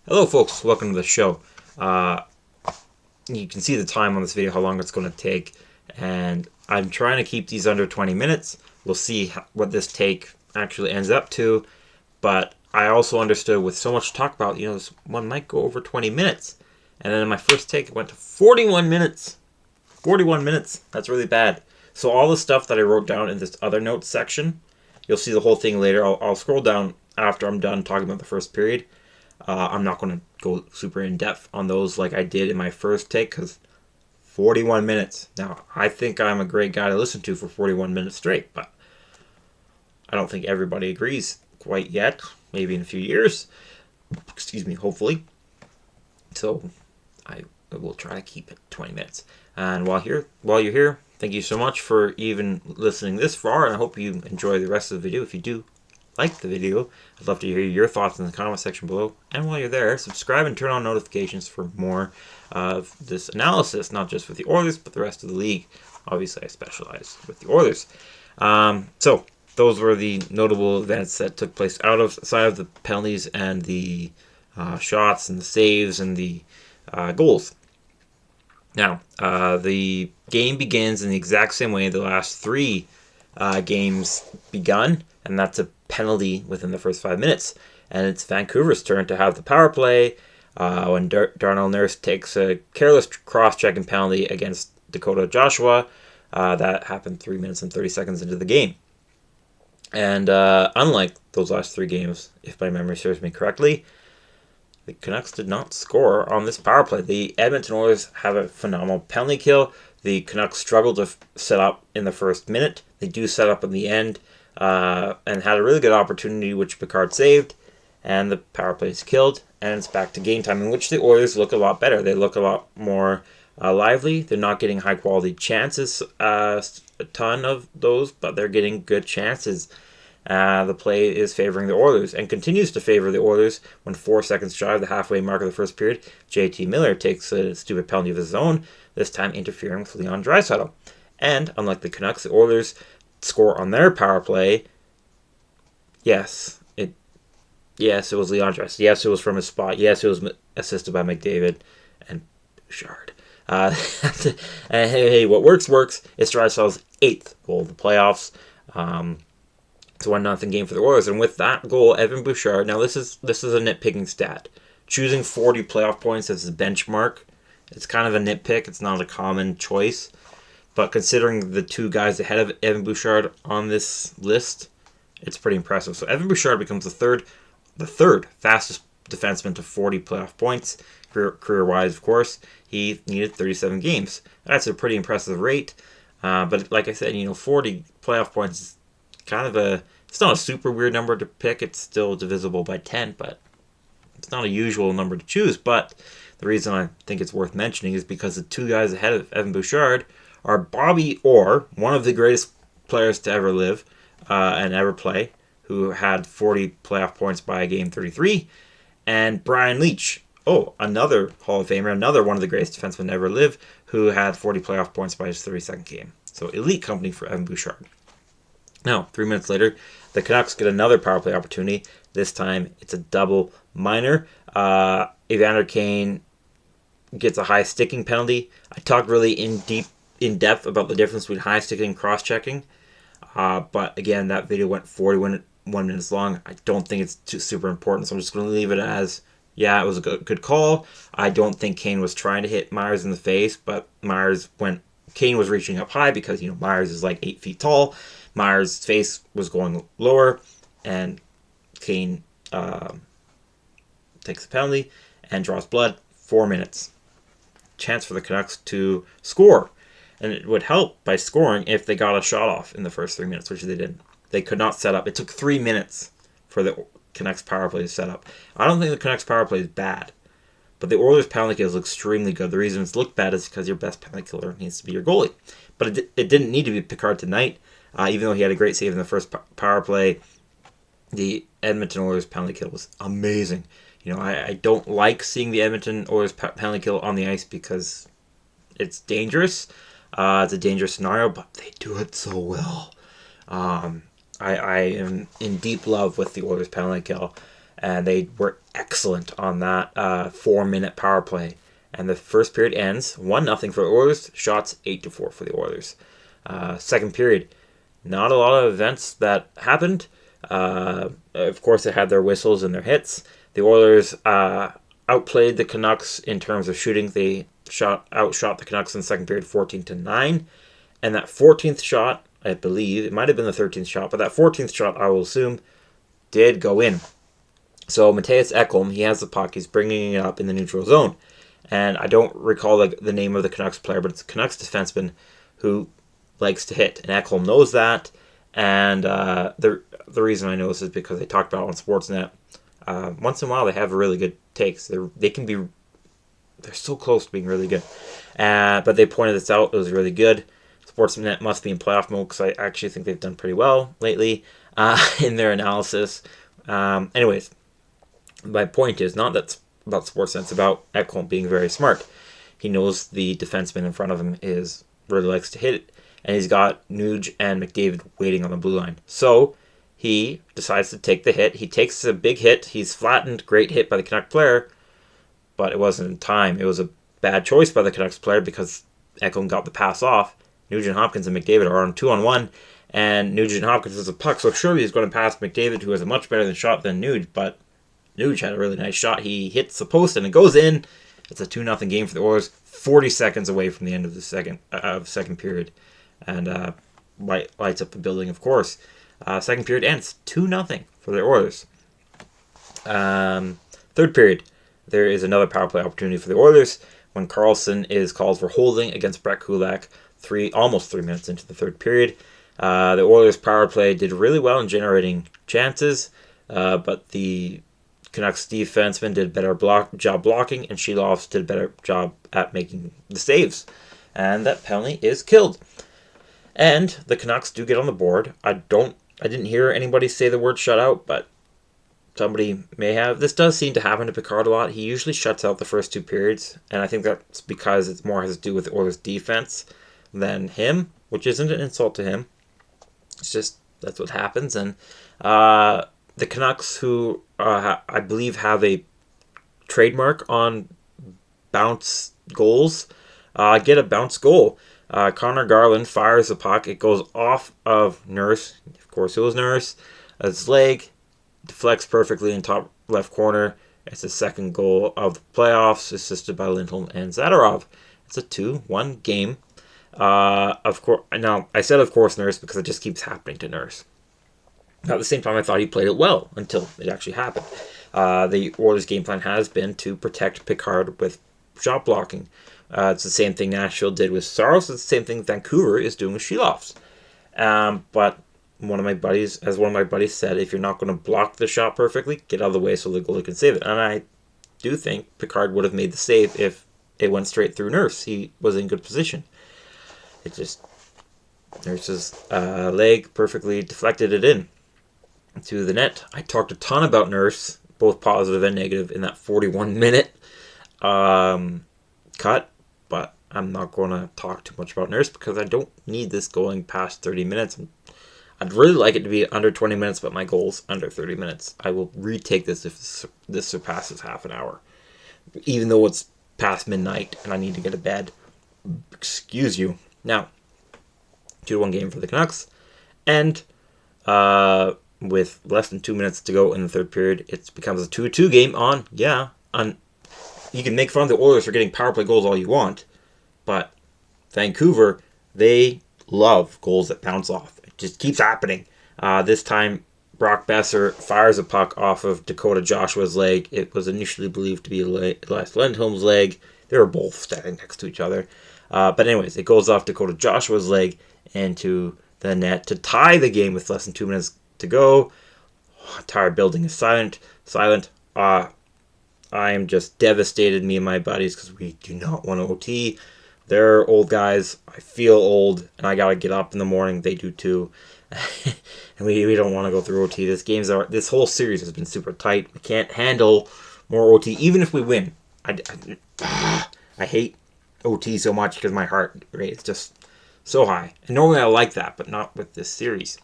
Hello folks, welcome to the show. You can see the time on this video, how long it's going to take, and I'm trying to keep these under 20 minutes. We'll see what this take actually ends up to, but I also understood with so much to talk about, this one might go over 20 minutes. And then in my first take, it went to 41 minutes. 41 minutes, that's really bad. So all the stuff that I wrote down in this other notes section, you'll see the whole thing later. I'll scroll down after I'm done talking about the first period. I'm not going to go super in depth on those like I did in my first take because 41 minutes. Now, I think I'm a great guy to listen to for 41 minutes straight, but I don't think everybody agrees quite yet. Maybe in a few years. Excuse me, hopefully. So I will try to keep it 20 minutes. And while you're here, thank you so much for even listening this far, and I hope you enjoy the rest of the video. If you do like the video, I'd love to hear your thoughts in the comment section below. And while you're there, subscribe and turn on notifications for more of this analysis, not just with the Oilers, but the rest of the league. Obviously, I specialize with the Oilers. So those were the notable events that took place outside of the penalties and the shots and the saves and the goals. Now, the game begins in the exact same way the last three games begun, and that's a penalty within the first 5 minutes. And it's Vancouver's turn to have the power play when Darnell Nurse takes a careless cross-checking penalty against Dakota Joshua. That happened 3 minutes and 30 seconds into the game. And unlike those last three games, if my memory serves me correctly, the Canucks did not score on this power play. The Edmonton Oilers have a phenomenal penalty kill. The Canucks struggled to set up in the first minute. They do set up in the end and had a really good opportunity, which Picard saved. And the power play is killed. And it's back to game time, in which the Oilers look a lot better. They look a lot more lively. They're not getting high-quality chances, a ton of those, but they're getting good chances. The play is favoring the Oilers and continues to favor the Oilers when 4 seconds shy of the halfway mark of the first period. JT Miller takes a stupid penalty of his own, this time interfering with Leon Draisaitl. And unlike the Canucks, the Oilers score on their power play. Yes, it was Leon Draisaitl. Yes, it was from his spot. Yes, it was assisted by McDavid and Bouchard. Hey, what works. It's Draisaitl's 8th goal of the playoffs. It's a 1-0 game for the Oilers, and with that goal, Evan Bouchard. Now this is a nitpicking stat. Choosing 40 playoff points as a benchmark, it's kind of a nitpick. It's not a common choice, but considering the two guys ahead of Evan Bouchard on this list, it's pretty impressive. So Evan Bouchard becomes the third fastest defenseman to 40 playoff points career-wise. Of course, he needed 37 games. That's a pretty impressive rate. But like I said, 40 playoff points is kind of it's not a super weird number to pick. It's still divisible by 10, but it's not a usual number to choose. But the reason I think it's worth mentioning is because the two guys ahead of Evan Bouchard are Bobby Orr, one of the greatest players to ever live and ever play, who had 40 playoff points by game 33, and Brian Leetch, another Hall of Famer, another one of the greatest defensemen to ever live, who had 40 playoff points by his 32nd game. So elite company for Evan Bouchard. Now, 3 minutes later, the Canucks get another power play opportunity. This time, it's a double minor. Evander Kane gets a high sticking penalty. I talked really in depth about the difference between high sticking and cross checking. But again, that video went 41 minutes long. I don't think it's super important, so I'm just going to leave it as, it was a good call. I don't think Kane was trying to hit Myers in the face, but Kane was reaching up high because, Myers is like 8 feet tall. Myers' face was going lower, and Kane takes the penalty and draws blood. 4 minutes. Chance for the Canucks to score. And it would help by scoring if they got a shot off in the first 3 minutes, which they didn't. They could not set up. It took 3 minutes for the Canucks power play to set up. I don't think the Canucks power play is bad, but the Oilers penalty kill is extremely good. The reason it's looked bad is because your best penalty killer needs to be your goalie. But it didn't need to be Picard tonight. Even though he had a great save in the first power play, the Edmonton Oilers penalty kill was amazing. I don't like seeing the Edmonton Oilers penalty kill on the ice because it's dangerous. It's a dangerous scenario, but they do it so well. I am in deep love with the Oilers penalty kill. and they were excellent on that 4-minute power play. And the first period ends 1-0 for the Oilers. Shots 8-4 for the Oilers. Second period, not a lot of events that happened. Of course, they had their whistles and their hits. The Oilers outplayed the Canucks in terms of shooting. They outshot the Canucks in the second period 14-9. And that 14th shot, I believe, it might have been the 13th shot, but that 14th shot, I will assume, did go in. So Mattias Ekholm, he has the puck. He's bringing it up in the neutral zone. And I don't recall the name of the Canucks player, but it's a Canucks defenseman who likes to hit. And Ekholm knows that. And the reason I know this is because they talked about it on Sportsnet. Once in a while, they have really good takes. They're so close to being really good. But they pointed this out. It was really good. Sportsnet must be in playoff mode because I actually think they've done pretty well lately in their analysis. Anyways, my point is not that about Sportsnet, it's about Ekholm being very smart. He knows the defenseman in front of him really likes to hit it, and he's got Nuge and McDavid waiting on the blue line. So he decides to take the hit. He takes a big hit. He's flattened. Great hit by the Canuck player, but it wasn't in time. It was a bad choice by the Canucks player because Ekholm got the pass off. Nugent Hopkins and McDavid are on 2-on-1, and Nugent Hopkins has a puck, so surely he's going to pass McDavid, who has a much better shot than Nuge, but Nuge had a really nice shot. He hits the post, and it goes in. It's a 2-0 game for the Oilers, 40 seconds away from the end of the second period, and lights up the building, of course. Second period ends 2-0 for the Oilers. Third period, there is another power play opportunity for the Oilers when Karlsson is called for holding against Brett Kulak almost 3 minutes into the third period. The Oilers' power play did really well in generating chances, but the Canucks defenseman did a better job blocking, and Shilovs did a better job at making the saves. And that penalty is killed. And the Canucks do get on the board. I didn't hear anybody say the word shutout, but somebody may have. This does seem to happen to Pickard a lot. He usually shuts out the first two periods, and I think that's because it more has to do with the Oilers' defense than him, which isn't an insult to him. It's just that's what happens. And the Canucks, who I believe have a trademark on bounce goals, get a bounce goal. Connor Garland fires the puck. It goes off of Nurse. Of course, it was Nurse. His leg deflects perfectly in top left corner. It's the second goal of the playoffs, assisted by Lindholm and Zadorov. It's a 2-1 game. Of course, now I said of course Nurse because it just keeps happening to Nurse. At the same time, I thought he played it well until it actually happened. The Oilers' game plan has been to protect Pickard with shot blocking. It's the same thing Nashville did with Saros. It's the same thing Vancouver is doing with Shilovs. But one of my buddies said, if you're not going to block the shot perfectly, get out of the way so the goalie can save it. And I do think Pickard would have made the save if it went straight through Nurse. He was in good position. It just, Nurse's leg perfectly deflected it in to the net. I talked a ton about Nurse, both positive and negative, in that 41-minute cut, but I'm not going to talk too much about Nurse because I don't need this going past 30 minutes. I'd really like it to be under 20 minutes, but my goal's under 30 minutes. I will retake this if this surpasses half an hour, even though it's past midnight and I need to get to bed. Excuse you. Now, 2-1 game for the Canucks, and with less than 2 minutes to go in the third period, it becomes a 2-2 game on. You can make fun of the Oilers for getting power play goals all you want, but Vancouver, they love goals that bounce off. It just keeps happening. This time, Brock Besser fires a puck off of Dakota Joshua's leg. It was initially believed to be Elias Lindholm's leg. They were both standing next to each other. But anyways, it goes off Dakota Joshua's leg into the net to tie the game with less than 2 minutes to go. Entire building is silent. I am just devastated, me and my buddies, because we do not want to OT. They're old guys. I feel old, and I gotta get up in the morning. They do too. And we don't want to go through OT. This whole series has been super tight. We can't handle more OT, even if we win. I hate OT so much because my heart rate is just so high. And normally I like that, but not with this series.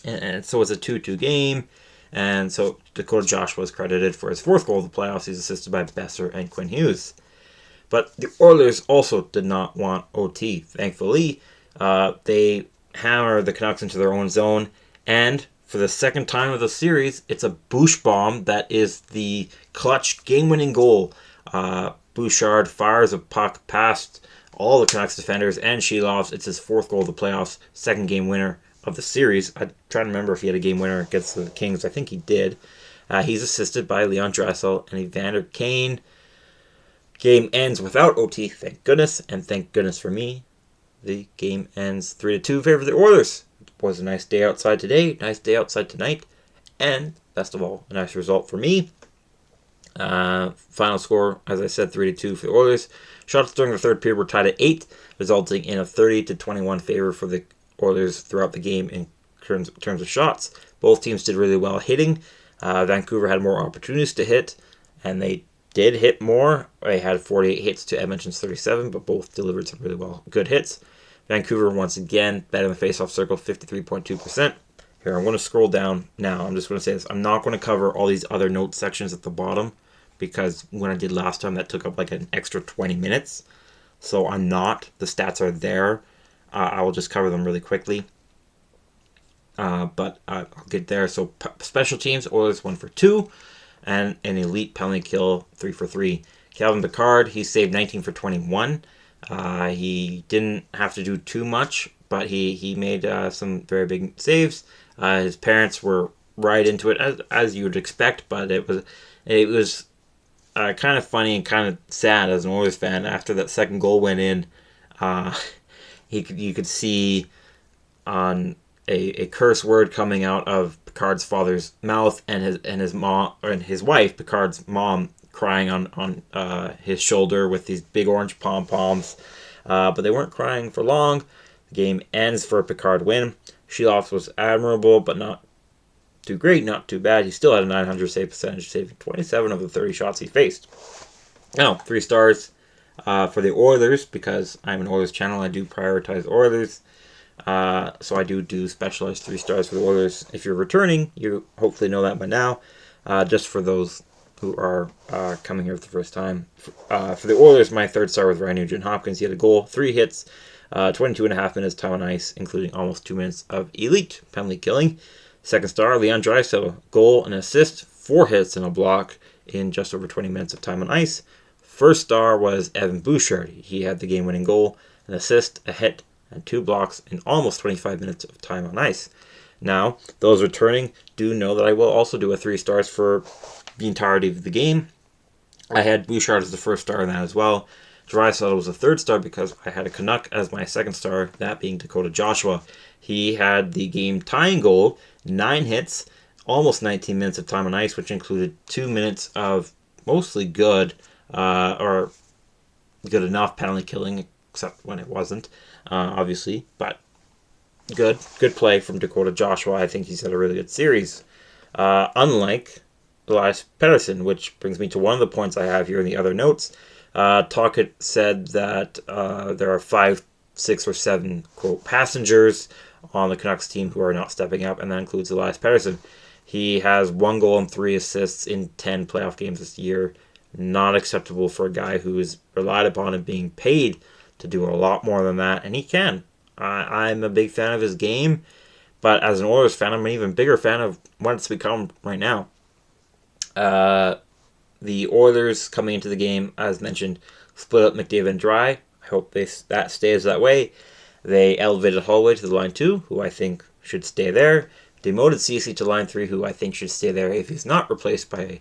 And so it's a 2-2 game. And so Dakota Joshua is credited for his 4th goal of the playoffs. He's assisted by Besser and Quinn Hughes. But the Oilers also did not want OT. Thankfully, they hammered the Canucks into their own zone. And for the second time of the series, it's a Bouche bomb that is the clutch game-winning goal. Bouchard fires a puck past all the Canucks defenders and Sheelovs. It's his 4th goal of the playoffs, 2nd game winner of the series. I'm trying to remember if he had a game winner against the Kings. I think he did. He's assisted by Leon Draisaitl and Evander Kane. Game ends without OT, thank goodness, and thank goodness for me. The game ends 3-2 in favor of the Oilers. It was a nice day outside today, nice day outside tonight, and best of all, a nice result for me. Final score, as I said, 3-2 for the Oilers. Shots during the third period were tied at 8, resulting in a 30-21 favor for the Oilers throughout the game in terms of shots. Both teams did really well hitting. Vancouver had more opportunities to hit, and they did hit more. They had 48 hits to Edmonton's 37, but both delivered some really good hits. Vancouver, once again, better in the faceoff circle, 53.2%. Here, I'm going to scroll down now. I'm just going to say this. I'm not going to cover all these other note sections at the bottom because when I did last time, that took up like an extra 20 minutes. So I'm not. The stats are there. I will just cover them really quickly. But I'll get there. So special teams, Oilers 1 for 2. And an elite penalty kill, 3 for 3. Calvin Pickard, he saved 19 for 21. He didn't have to do too much, but he made some very big saves. His parents were right into it, as you would expect, but it was kind of funny and kind of sad as an Oilers fan. After that second goal went in, you could see on a curse word coming out of Picard's father's mouth, and his mom and his wife, Picard's mom, crying on his shoulder with these big orange pom-poms. But they weren't crying for long. The game ends for a Picard win. Sheelovs was admirable, but not too great, not too bad. He still had a 900 save percentage, saving 27 of the 30 shots he faced. Now, 3 stars for the Oilers, because I'm an Oilers channel. I do prioritize Oilers. So I do specialized 3 stars for the Oilers. If you're returning, you hopefully know that by now. Just for those who are coming here for the first time. For the Oilers, my 3rd star was Ryan Nugent-Hopkins. He had a goal, 3 hits, 22.5 minutes time on ice, including almost 2 minutes of elite penalty killing. 2nd star, Leon Draisaitl, goal, an assist, 4 hits and a block in just over 20 minutes of time on ice. 1st star was Evan Bouchard. He had the game-winning goal, an assist, a hit, and 2 blocks in almost 25 minutes of time on ice. Now, those returning do know that I will also do a 3 stars for the entirety of the game. I had Bouchard as the 1st star in that as well. Draisaitl was the 3rd star because I had a Canuck as my 2nd star, that being Dakota Joshua. He had the game-tying goal, 9 hits, almost 19 minutes of time on ice, which included 2 minutes of mostly good or good enough penalty killing, except when it wasn't, obviously. But good play from Dakota Joshua. I think he's had a really good series. Unlike Elias Pettersson, which brings me to one of the points I have here in the other notes. Tocchet said that there are 5, 6, or 7, quote, passengers on the Canucks team who are not stepping up, and that includes Elias Pettersson. He has 1 goal and 3 assists in 10 playoff games this year. Not acceptable for a guy who is relied upon and being paid to do a lot more than that, and he can. I'm a big fan of his game, but as an Oilers fan, I'm an even bigger fan of what it's become right now. The Oilers coming into the game, as mentioned, split up McDavid and Dry. I hope that stays that way. They elevated Holloway to the line 2, who I think should stay there. Demoted Ceci to line 3, who I think should stay there if he's not replaced by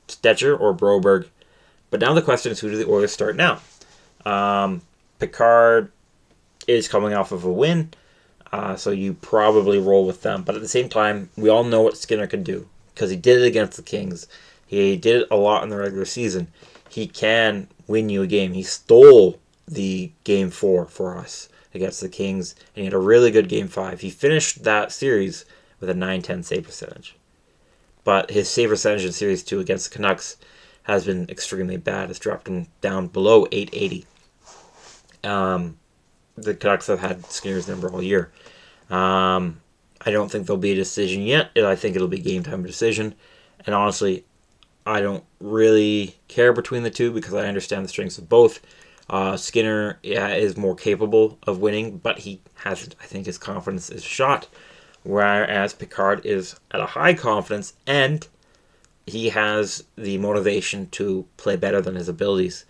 Stetcher or Broberg. But now the question is, who do the Oilers start now? Pickard is coming off of a win, so you probably roll with them. But at the same time, we all know what Skinner can do, because he did it against the Kings. He did it a lot in the regular season. He can win you a game. He stole the Game 4 for us against the Kings, and he had a really good Game 5. He finished that series with a .910 save percentage. But his save percentage in Series 2 against the Canucks has been extremely bad. It's dropped him down below .880. The Canucks have had Skinner's number all year. I don't think there'll be a decision yet. I think it'll be game time decision. And honestly, I don't really care between the two because I understand the strengths of both. Skinner is more capable of winning, but he hasn't. I think his confidence is shot, whereas Picard is at a high confidence and he has the motivation to play better than his abilities.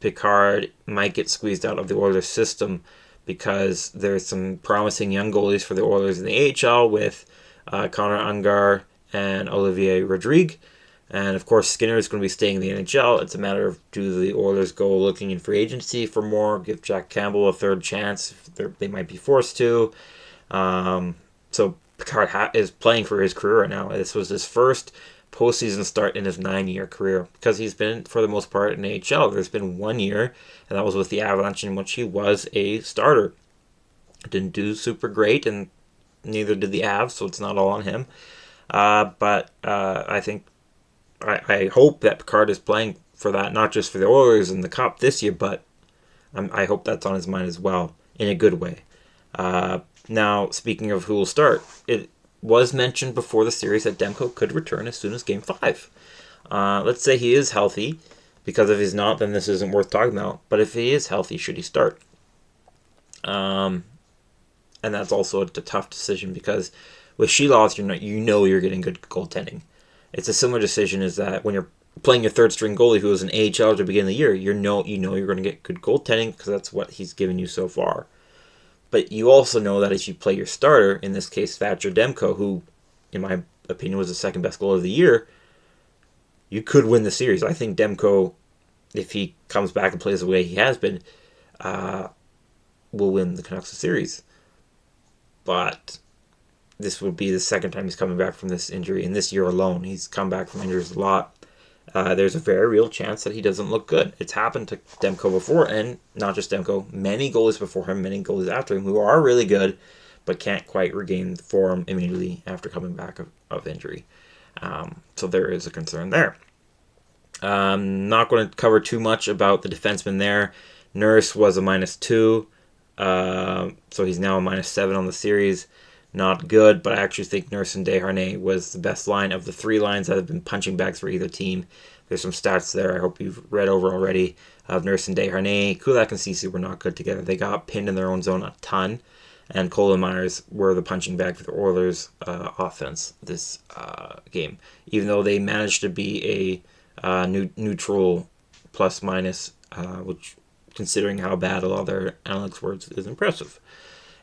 Picard might get squeezed out of the Oilers system because there's some promising young goalies for the Oilers in the AHL with Connor Ungar and Olivier Rodrigue. And of course, Skinner is going to be staying in the NHL. It's a matter of do the Oilers go looking in free agency for more, give Jack Campbell a third chance if they might be forced to. So Picard is playing for his career right now. This was his first postseason start in his 9-year career because he's been, for the most part, in AHL. There's been 1 year, and that was with the Avalanche, in which he was a starter. Didn't do super great, and neither did the Avs, so it's not all on him. But I think I hope that Picard is playing for that, not just for the Oilers and the Cup this year, but I hope that's on his mind as well, in a good way. Now, speaking of who will start, it was mentioned before the series that Demko could return as soon as Game 5. Let's say he is healthy, because if he's not, then this isn't worth talking about. But if he is healthy, should he start? And that's also a tough decision because with Sheeloth, you're getting good goaltending. It's a similar decision as that when you're playing your third string goalie who was an AHL at the beginning of the year, you're going to get good goaltending because that's what he's given you so far. But you also know that if you play your starter, in this case Thatcher Demko, who in my opinion was the second best goalie of the year, you could win the series. I think Demko, if he comes back and plays the way he has been, will win the Canucks series. But this would be the second time he's coming back from this injury in this year alone. He's come back from injuries a lot. There's a very real chance that he doesn't look good. It's happened to Demko before, and not just Demko, many goalies before him, many goalies after him who are really good, but can't quite regain form immediately after coming back of injury. So there is a concern there. Not going to cover too much about the defenseman there. Nurse was a -2, so he's now a -7 on the series. Not good, but I actually think Nurse and Desharnais was the best line of the 3 lines that have been punching bags for either team. There's some stats there I hope you've read over already of Nurse and Desharnais. Kulak and Ceci were not good together. They got pinned in their own zone a ton, and Cole and Myers were the punching bag for the Oilers offense this game. Even though they managed to be a neutral plus-minus, which, considering how bad a lot of their analytics were, is impressive.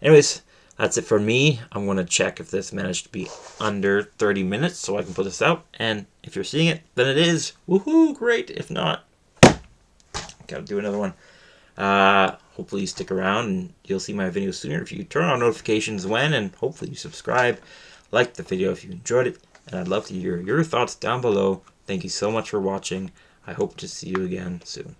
Anyways, that's it for me. I'm going to check if this managed to be under 30 minutes so I can put this out. And if you're seeing it, then it is. Woohoo, great. If not, got to do another one. Hopefully you stick around and you'll see my videos sooner if you turn on notifications when, and hopefully you subscribe. Like the video if you enjoyed it. And I'd love to hear your thoughts down below. Thank you so much for watching. I hope to see you again soon.